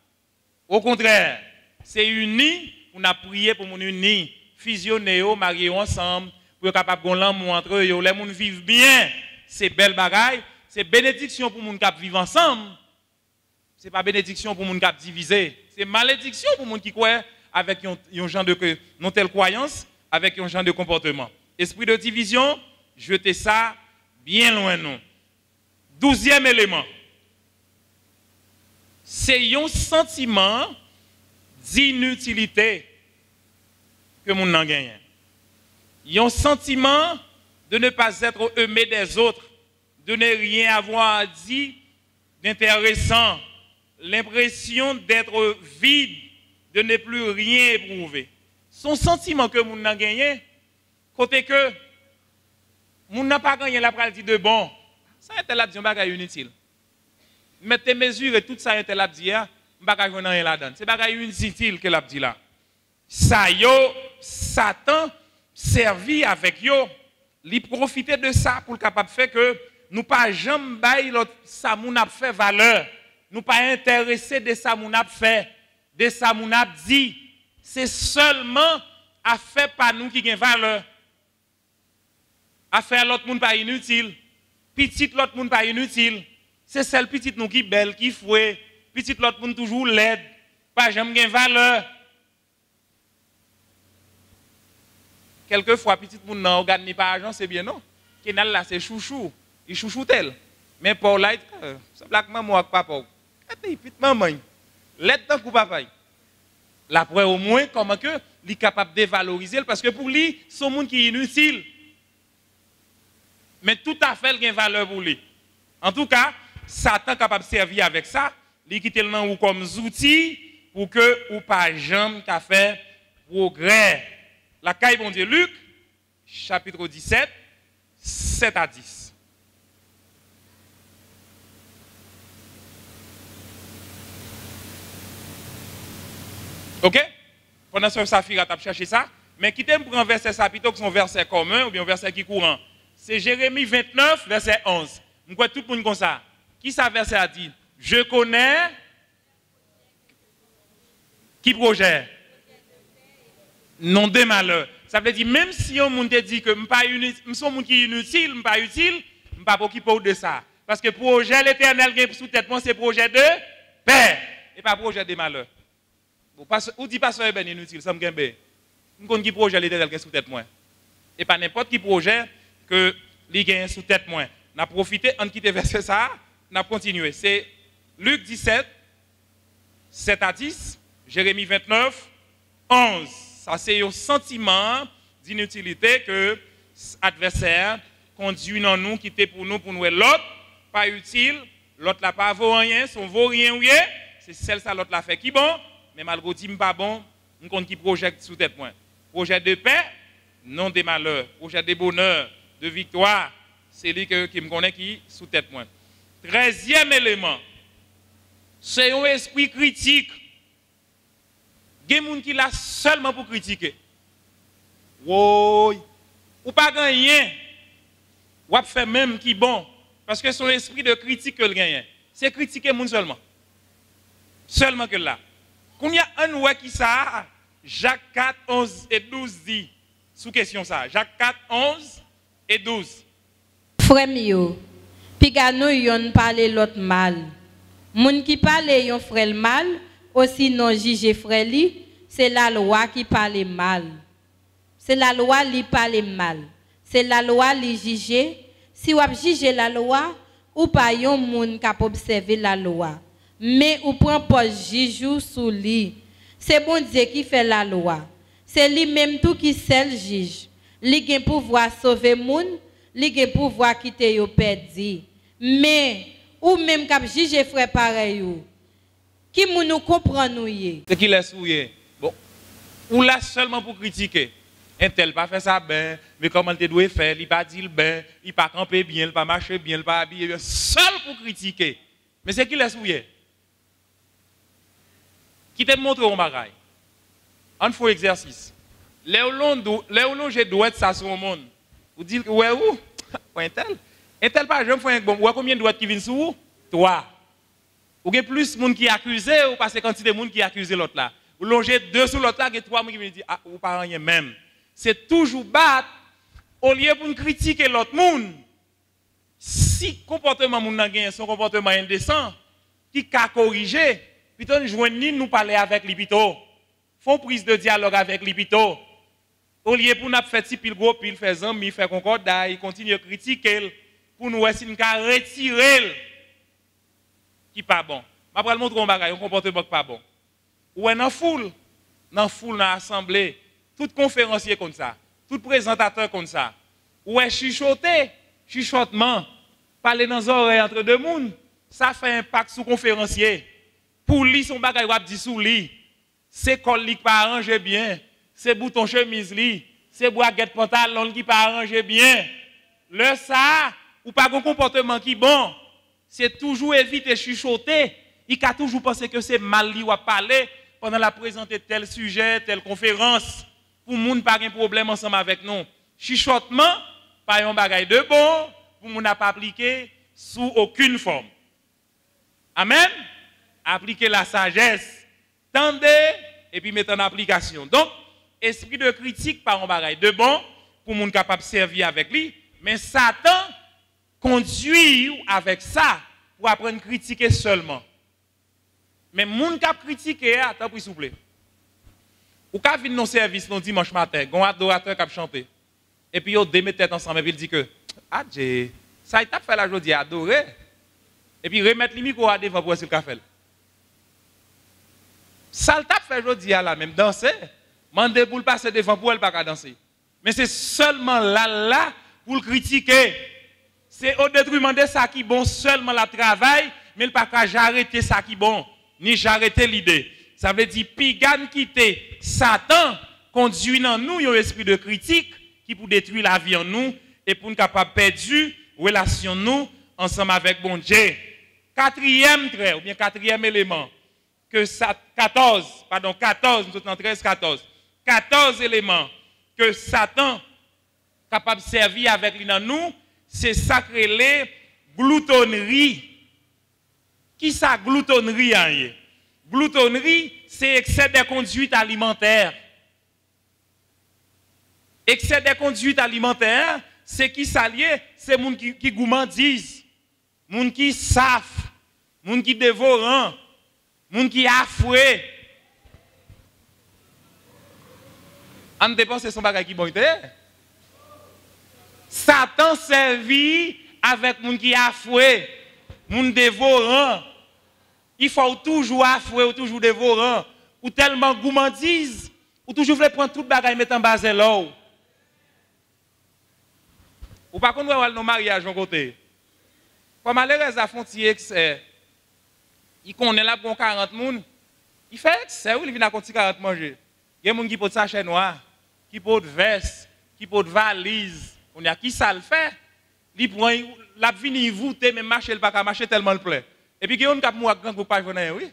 Au contraire, c'est uni, on a prié pour nous unir, fusionner, marier ensemble, pour être capable de l'amour entre eux, les gens vivent bien, c'est belle bagaille, c'est bénédiction pour les gens qui vivent ensemble. Ce n'est pas bénédiction pour les gens qui divisent, c'est malédiction pour les gens qui croient avec un genre de non telle croyance, avec un genre de comportement. Esprit de division, jetez ça bien loin nous. 12e élément. C'est un sentiment d'inutilité que mon n'en gagne. Il y a un sentiment de ne pas être aimé des autres, de ne rien avoir dit d'intéressant, l'impression d'être vide, de ne plus rien éprouver. Son sentiment que mon n'en gagne, côté que mon n'a pas gagné la pratique de bon, ça est là un bagage inutile. Mettre tes mesures et tout ça est là dit, bagage on rien là-dedans. C'est bagage inutile que l'a dit là. Ça yo Satan servi avec yo, li profiter de ça pour capable faire que nous pas jamais bail l'autre ça moun a fait valeur. Nous pas intéressé de ça moun a fait, de ça moun a dit. C'est seulement à faire par nous qui gagne valeur. À faire l'autre monde pas inutile. Petit l'autre monde pas inutile. C'est celle petite nous qui belle, qui fouet. Petit l'autre monde toujours laide. Pas jamais gagne valeur. Quelquefois petit monde n'a organise pas argent, c'est bien non. Kenal là c'est chouchou, il chouchou tel. Mais pour là ça black maman avec papa. Petit maman. L'aide tant coup papa. La preuve au moins comment que il est capable de dévaloriser parce que pour lui, c'est un monde qui est inutile. Mais tout à fait, il a une valeur pour lui. En tout cas, Satan est capable de servir avec ça, il quitte le nom comme outil pour que ou pas jamais qu'a fait progrès. La caille bon Dieu Luc, chapitre 17, 7 à 10. OK? Pendant ce Saphira tu as cherché ça, mais qui t'aime prendre verset ça plutôt que son verset commun ou bien un verset qui courant. C'est Jérémie 29, verset 11. Je crois tout le monde comme ça. Qui ça verset a dit? Je connais qui projet? Non de malheur. Ça veut dire même si on monde te dit que je suis un monde qui est inutile, je ne suis pas utile, je ne suis pas occupé de ça. Parce que projet l'éternel qui est sous tête, c'est projet de paix et pas projet de malheur. Ou dit pas ça ben inutile, ça me gagne. Je connais qui projet l'éternel qui est sous tête moi. Et pas n'importe qui projet que les gagne sous tête moi. On a profité en quitter verset ça, on a continué. C'est Luc 17 7 à 10, Jérémie 29 11. Ça c'est un sentiment d'inutilité que l'adversaire conduit dans nous qui était pour nous l'autre pas utile, l'autre là pas vaut rien, son vaut rien oui, c'est celle ça l'autre l'a fait qui bon. Mais malgré tout, pas bon, on compte qui projette sous tête point. Projet de paix, non de malheur. Projet de bonheur, de victoire, c'est lui qui me connaît qui sous tête point. 13e élément, c'est un esprit critique. Il y a des gens qui l'a seulement pour critiquer. Wow. Ou pas gagner. Ou pas faire même qui bon. Parce que son esprit de critique que le gagne. C'est critiquer les gens seulement. Seulement que là. Quand il y a un ouais qui ça, Jacques 4, 11 et 12 dit, sous question ça, Jacques 4, 11 et 12. Frère mio, pigano yon parle l'autre mal. Moun qui parle yon frère mal, aussi non juge frère li, c'est la loi qui parle mal. C'est la loi qui parle mal. C'est la loi qui juge. Si vous juge la loi, ou pas yon moun qui observer la loi. Mais ou prend pas juge sous lui. C'est bon Dieu qui fait la loi. C'est lui-même tout qui seul juge. Li gen pouvoir sauver moun, li gen pouvoir quitter yo perdu. Mais ou même cap juge frère pareil ou. Qui moun nous comprend nous yé. C'est qui laisse ouiller. Bon. Ou là seulement pour critiquer. Un tel pas fait ça bien, mais comment tu dois faire, il pas dit bien, il pas camper bien, il pas marcher bien, il pas habiller bien, seul pour critiquer. Mais c'est qui laisse ouiller. Qui te montre un bagage. On fait exercice. Les où j'ai doit être ça sur le monde. Vous dites ouais où? Un tel pas je me fais un bon. Ou combien de doigts qui viennent sur vous? Toi. Ou avez plus de monde qui accuse ou parce que quantité de monde qui accuse l'autre là. Ou longer deux sur l'autre là et trois qui viennent dire ah ou pas rien même. C'est toujours battre au lieu pour critiquer l'autre monde. Si comportement moun nan gen son comportement indécent qui ka corriger. Plutôt nous parler avec lui plutôt. Font prise de dialogue avec lui plutôt. Au lieu pour nous faire si pile gros pile faire amis, faire concordat, il continue à critiquer pour nous essayer de retirer qui pas bon. Après le montrer un bagage, un comportement pas bon. Ou dans foule, dans assemblée, tout conférencier comme ça, tout présentateur comme ça. Ou est chuchotement, parler dans les oreilles entre deux mondes, ça fait impact sur conférencier. Pour lui, son bagage wap di sous lui. C'est col qui pas arrangé bien. C'est bouton chemise li. C'est braguette pantalon qui pas arrangé bien. Le ça, ou pas un comportement qui bon. C'est toujours éviter chuchoter. Il a toujours pensé que c'est mal li ou parler pendant la présenter tel sujet, telle conférence. Pour moun pas un problème ensemble avec nous. Chuchotement, pas un bagage de bon, pour moun n'a pas appliqué sous aucune forme. Amen. Appliquer la sagesse, tendez et puis mettre en application. Donc, esprit de critique par un bagage de bon pour moun capable de servir avec lui, mais Satan conduit avec ça pour apprendre à critiquer seulement. Mais moun cap critiquer, attends pour s'il vous plaît. Ou ka vinn non service non dimanche matin, gon adorateur qui chanter. Et puis yo deux tête ensemble et puis il dit que ah ça il t'a fait la journée adorer. Et puis remettre le micro à devant pour essayer le café. Ça le tape fait aujourd'hui à la même danser. Mandez pour le passer devant pour elle pas danser. Mais c'est seulement là pour le critiquer. C'est au détriment de ça qui bon seulement la travail, mais il pas qu'à j'arrêter ça qui bon, ni j'arrêter l'idée. Ça veut dire pigan quitter Satan conduit dans nous un esprit de critique qui pour détruire la vie en nous et pour nous capable perdre relation nous ensemble avec bon Dieu. Quatrième trait ou bien quatrième élément que ça 14 nous sommes en 13 14 éléments que Satan capable de servir avec lui dans nous, c'est sacré les gloutonnerie. Qui ça gloutonnerie hein? Gloutonnerie, c'est excès de conduite alimentaire. Excès de conduite alimentaire, c'est qui s'allie, c'est moun qui gourmandise, moun qui saf, moun qui dévorant, moun qui affreux. On dépense son bagage qui bon été. Satan servit avec moun qui affreux, moun dévorant. Il faut toujours affreux ou toujours dévorant, ou tellement gourmandise, ou toujours voulez prendre tout bagage et mettre en bas de l'eau. Ou pas qu'on va nos mariages en côté. Comme malheureusement, font excès. Il connaît là pour 40 personnes. Il fait excès ou il vient à compter 40 manger. Il y a des gens qui portent sachet noir, qui portent veste, qui portent valise. On a qui ça le fait. Il prend la vini voûter même marcher le pas marcher tellement le plaît. Et puis il y a des gens qui ont grand pas venir oui.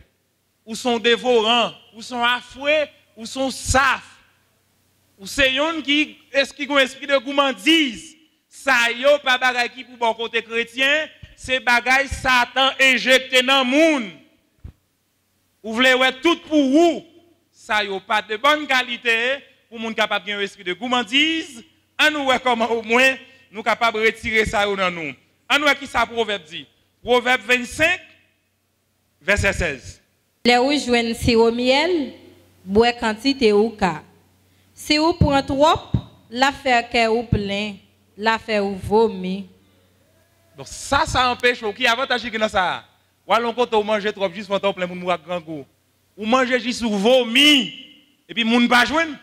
Ou sont dévorants, ou sont affreux, ou sont saf. Ou c'est yon qui est-ce qui ont esprit de gourmandise. Ça yo pas bagay qui pour bon côté chrétien, c'est bagay Satan injecté dans monde. Vous voulez ouais tout pour vous. Ça yo pas de bonne qualité pour monde capable de un esprit de gourmandise. On nous ouais comment au moins nous capable retirer ça dans nous. On nous qui ça proverbe dit. Proverbe 25 verset 16. Les ou joignent sirop miel, boire quantité ou ka. Si ou prend trop, l'affaire que ou plein. L'affaire ou vomi. Donc ça empêche qui avantage qui dans ça. Ou alors quand on mange trop juste pour plein moun mourir grand goût. Ou manger juste ou vomi et puis moun pas joindre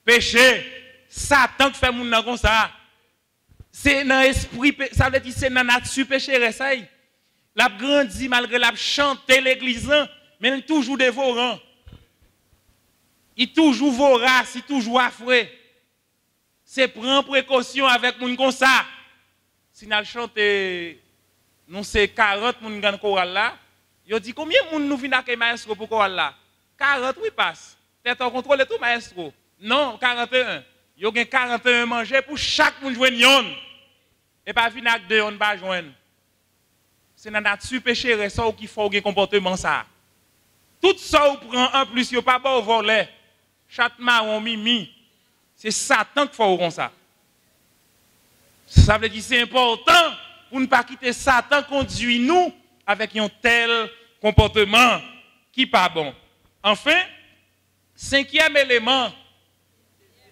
péché. Satan qui fait moun nan comme ça. C'est dans esprit ça veut dire c'est dans nature péché ça. L'a grandi malgré l'a chanter l'église mais il toujours dévorant. Il toujours vorace, il toujours affreux. C'est prendre précaution avec moun comme ça. Si nous chantons, nous c'est 40 moun dans chorale là. Yo dit combien moun nous vinn avec maestro pour chorale là? 40 oui passe. Peut-être on contrôle tout maestro. Non, 41. Yo gen 41 manger pour chaque moun joindre yon. Et pas vinn avec deux on pas joindre. C'est dans nature péché ça qui faut gen comportement ça. Tout ça ou prend en plus yo pas bon voler. Chat marron mimi. C'est Satan qui fait comme ça. Ça veut dire que c'est important pour ne pas quitter Satan conduit nous avec un tel comportement qui n'est pas bon. Enfin, 5e élément,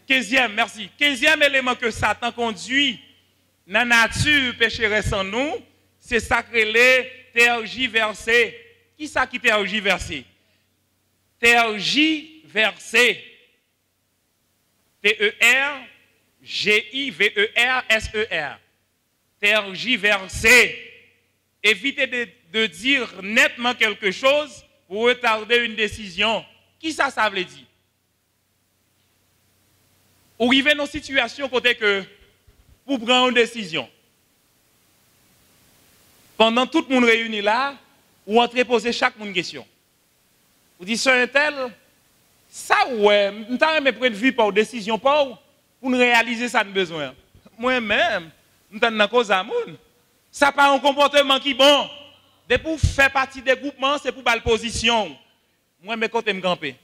15e élément que Satan conduit dans la nature pécheresse en nous, c'est sacré les tergiversé. Qui ça qui tergiversé? Tergiversé. T-E-R-G-I-V-E-R-S-E-R. Tergiverser. Évitez de dire nettement quelque chose pour retarder une décision. Qui ça veut dire? Ou arriver dans une situation côté que pour prendre une décision. Pendant tout le monde réuni là, ou entrer poser chaque monde une question. Vous dites, c'est un tel. Ça, ouais, nous avons pris vie pour décision pour nous réaliser ça de besoin. Moi-même, nous avons une cause à moun. Ça pas un comportement qui est bon. De pour faire partie des groupements, c'est pour la position. Moi, mes côtés me camper.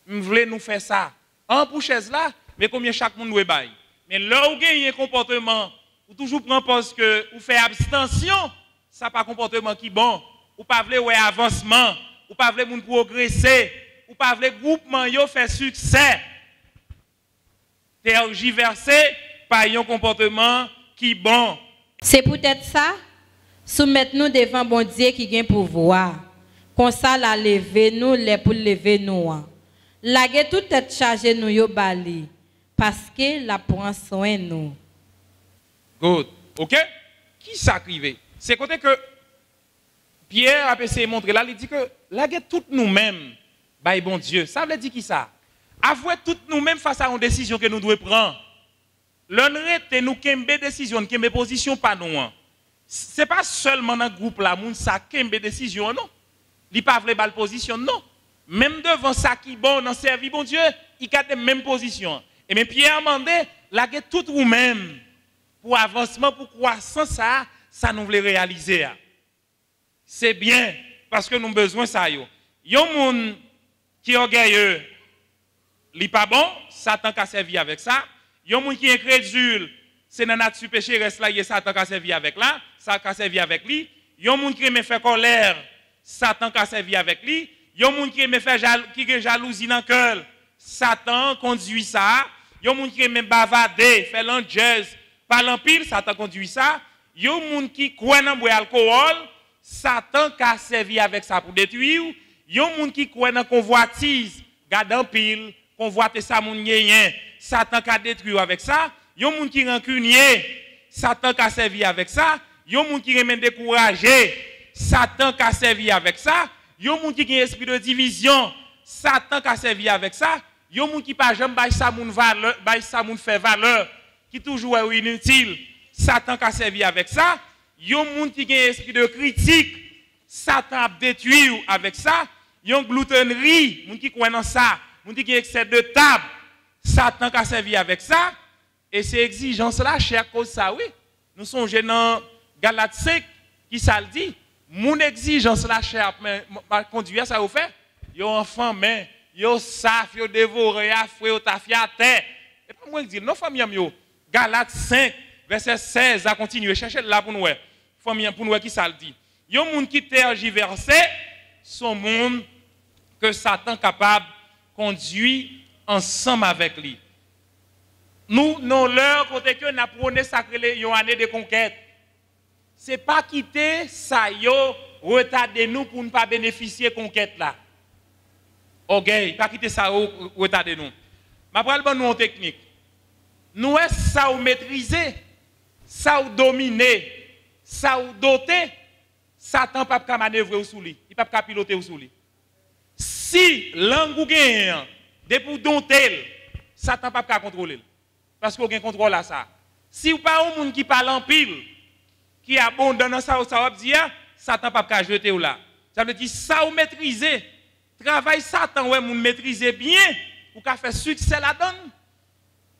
Je voulais nous faire ça. En pour chaise là, mais combien chaque monde doit bailler. Mais là où il y a un comportement, ou toujours prendre parce que ou fait abstention, ça pas un comportement qui est bon. Ou pas vouloir ouais avancement, ou pas vouloir moun progresser. Ou pas le groupement yo fait succès. Tergiversé par un comportement qui est bon. C'est peut-être ça, soumettre nous devant bon Dieu qui gagne pouvoir. Comme ça, la lever nous, les pour lever nous. La guerre tout est chargé nous yo bali. Parce que la prend soin nous. Good. OK? Qui s'acrive? C'est côté que Pierre a essayé de montrer là, il dit que la guerre toutes nous-mêmes, bah bon Dieu. Ça veut dire qui ça? Avouer toutes nous-mêmes face à une décision que nous devons prendre. L'honnêteté nous kembe décision, kembe position pas nous. C'est pas seulement dans le groupe là, moun ça kembe décision non. Il pas vle bal position non. Même devant ça qui bon dans servir bon Dieu, il a la même position. Et mais Pierre a demandé la guerre toute nous-mêmes pour avancement pour croissance ça nous voulait réaliser. C'est bien parce que nous avons besoin de ça yo. Yon moun qui est orgueilleux, li pas bon, Satan a servi avec ça. Yon moun qui est incrédule, c'est dans nature péché reste là, Satan a servi avec là, ça a servi avec lui. Yon moun qui aime faire colère, Satan a servi avec lui. Yon moun qui aime faire jalousie dans le cœur, Satan conduit ça. Yon moun qui aime bavader, faire l'angeuse, parler en pile, Satan conduit ça. Yon moun qui croit dans l'alcool, Satan a servi avec ça pour détruire. Yon moun qui croit dans convoitise, garde en pile, convoite ça moun yen, Satan a détruit avec ça. Yon moun qui rancunier, Satan a servi avec ça. Yon moun qui remet découragé, Satan a servi avec ça. Yon moun qui a esprit de division, Satan a servi avec ça. Yon moun qui pas jamais bay ça moun valeur, bay ça moun fait valeur, qui toujours est inutile, Satan a servi avec ça. Yon moun qui a esprit de critique, Satan a détruit avec ça. Yon gloutonnerie, moun qui croit dans ça, moun qui a excès de table, Satan a servi avec ça. Et ces exigences là, cher cause ça oui. Nous songeons dans Galates 5 qui ça le dit. Mon exigence la cher m'a conduit à ça vous fait. Yo enfant mais yo saf yo dévoré à fouet ta à terre. Et pas moi dire non famille yo. Galates 5 verset 16 à continuer chercher là pour nous. Famille pour nous qui ça le dit. Yo moun qui tergiversé son monde que Satan capable conduire ensemble avec lui. Nous non leur côté que n'a prôné sacré une année de conquête. C'est pas quitter ça yo retarder nous pour ne pas bénéficier de conquête là. OK, pas quitter ça retarder nous. Ma pral ban nous en technique. Nous est ça ou maîtriser, ça ou dominer, ça ou doter, Satan pas ka manœuvrer sous lui, il pas ka piloter sous lui. Si langue ou gagne depuis dompter, Satan pas ka contrôler parce qu'on gagne contrôle à ça. Si ou pas un monde qui parle en pile qui abandonne ça ou ça dire Satan pas ka jeter ou là. Ça veut dire ça ou maîtriser. Travail Satan ouais moun maîtriser bien ou ka faire succès la donne.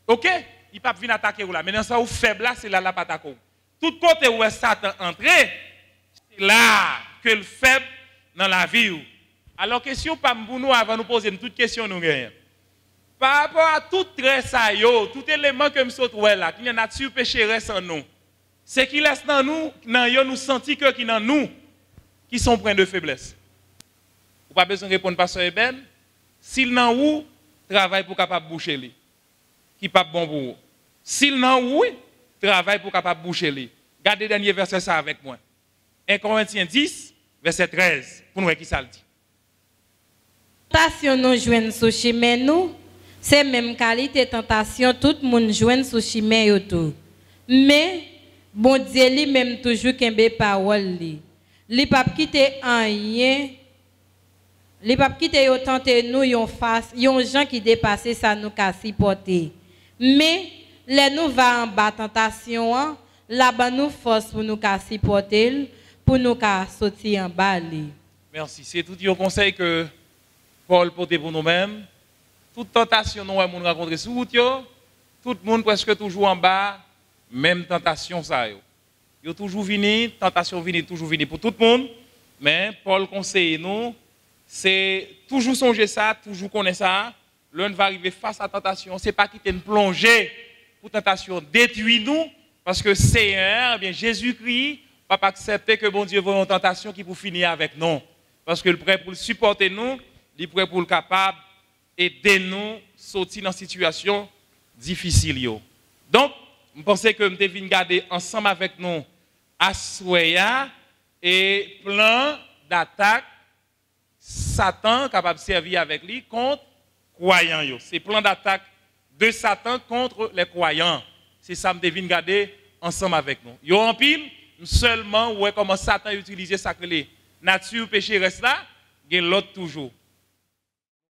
OK? Il pas venir attaquer ou là. Maintenant ça ou faible là c'est là la pas attaquer. Tout côté où est Satan entrer, c'est là que le faible dans la vie. Alors question pas pour nous avant nous poser une toute question nous gagne. Par rapport à tout trait ça yo, tout élément que me saute là, qui n'a nature péché reste en nous. C'est qui laisse dans nous, nous sentir que qui dans nous qui sont pleins de faiblesse. Vous pas besoin de répondre pasteur Eben, s'il nan ou travaille pour capable boucher lui. Qui pas bon pour vous. S'il nan ou travaille pour capable boucher lui. Gardez dernier verset ça avec moi. 1 Corinthiens 10 verset 13 pour nous qui ça le dit. Tentation nous joindre sous chemin nous, c'est même qualité tentation tout le monde joindre sous chemin yo tout. Mais bon Dieu lui même toujours kembe parole li. Li pas quitter rien. Li pas quitter yo tenter nous yon face, yon gens qui dépasser ça nous ka supporter. Mais les nous va en bas tentation là-bas nous force pour nous ka supporter pour nous ka sortir en bas li. Merci, c'est tout un conseil que Paul porte pour nous-mêmes. Toute tentation nous avons rencontré sur route yo, tout le monde presque toujours en bas, même tentation ça yo. Yo toujours vini, tentation vini toujours vini pour tout le monde, mais Paul conseille nous c'est toujours songer ça, toujours connaître ça. L'un va arriver face à la tentation, c'est pas quitter une plongée pour tentation détruire nous parce que Seigneur, bien Jésus-Christ, pas accepter que bon Dieu voit une tentation qui pour finir avec nous parce que le prêt pour le supporter nous, il est prêt pour le capable aider nous sortir dans une situation difficile yo. Donc, je pense que nous devons garder ensemble avec nous à Soya et plan d'attaque Satan capable de servir avec lui contre croyants. C'est plan d'attaque de Satan contre les croyants. C'est ça que je devine garder ensemble avec nous. Yo en pile, seulement ouais comment Satan utilise ça que les nature péché reste là, et l'autre toujours.